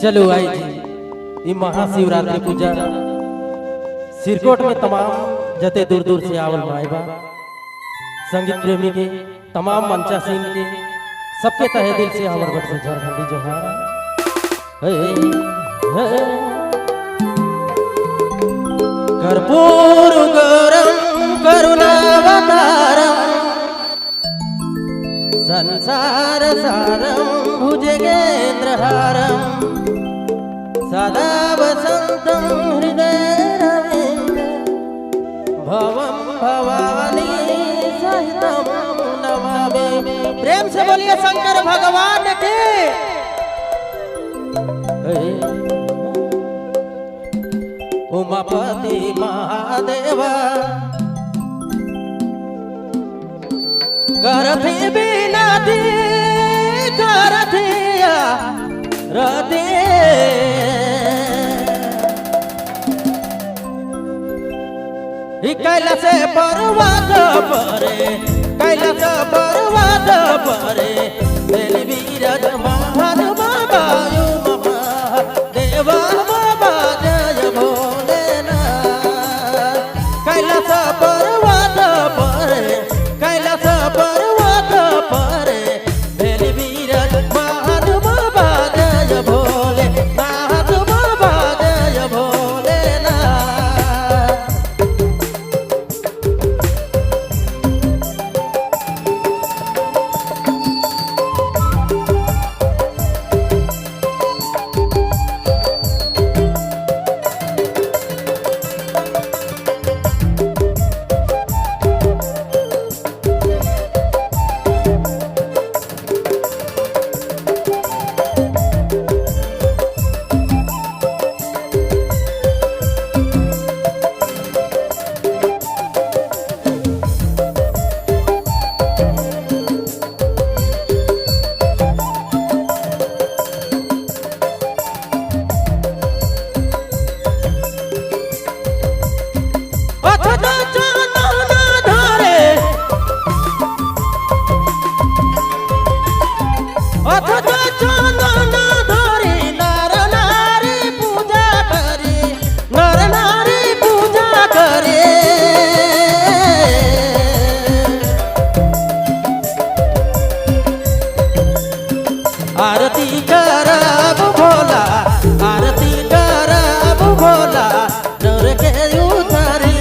चलो आई जी ये महाशिवरात्रि पूजा सिरकोट में तमाम जते दूर दूर से आवल मायबा संगीत प्रेमी के तमाम मंचासीन के सबके तहे दिल से हमर बट से झारखंडी जोहार। कर्पूर गौरम करुणावतारम संसार सारम भुजगेंद्रहारम सदा वसंतम हृदय भवम भवानी सहितम नमामि। प्रेम से बोलिए शंकर भगवान के। उमापति महादेवा करथि बिनती करथिया रति कैलाश पर्वत परे कैलाश पर्वत परे विराज महान बाबा देवा बाबा जय भोलेनाथ। कैलाश पर्वत परे कैलाश पर्वत परे विराज महान बाबा जय भोलेनाथ बाबा जय भोलेनाथ। आरती करब भोला आरती करब भोला नर के उतारी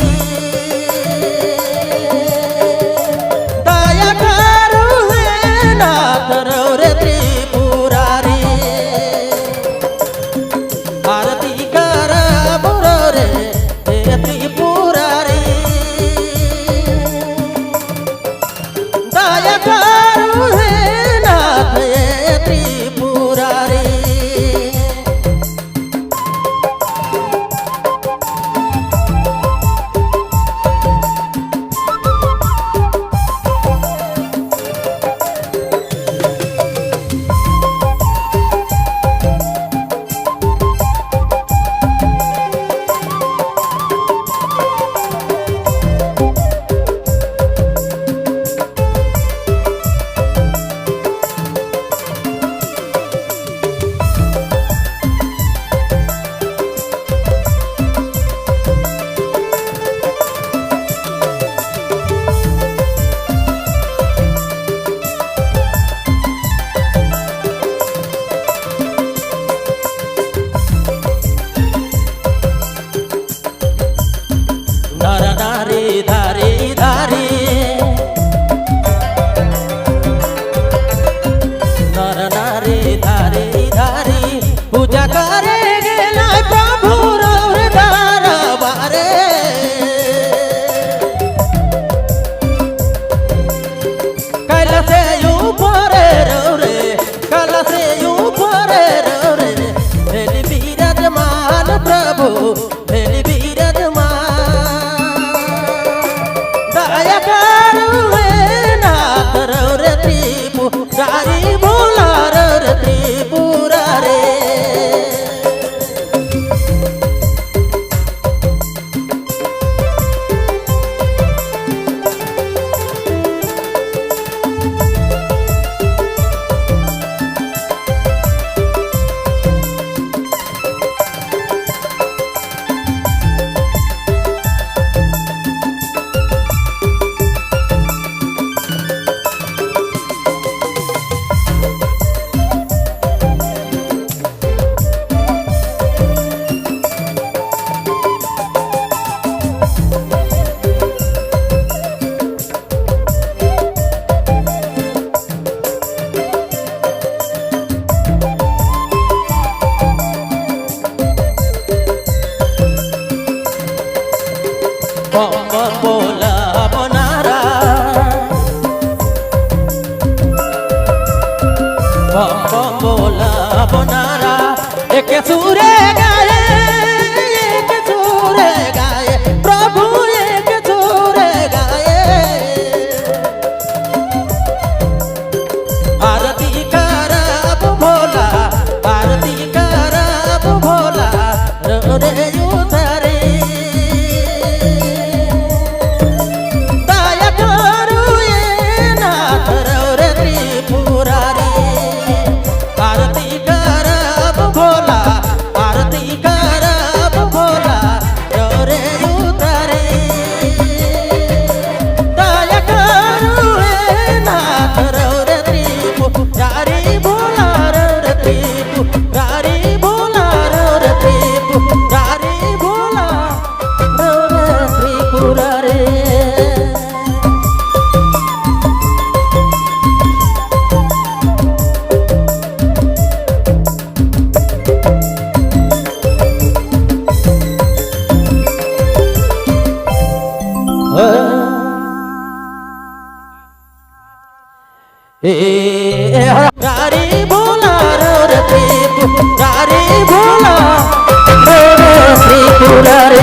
दया करू हे नाथ रे त्रिपुरारी। आरती करब रे त्रिपुरारी दया करू हे नाथ त्रिपुरारी। नर नारी धारी धारी नर नारी धारी धारी पूजा करे गेला प्रभु रौर दरबारे। कैलाश ऊपरे रौरे कैलाश ऊपरे रौरे भेल विराजमान प्रभु भेल विराजमान। दया करू हे नाथ रे त्रिपुरारी भोला रे त्रिपुरारी। गारी भोला रे गारी भोला श्री पुरारे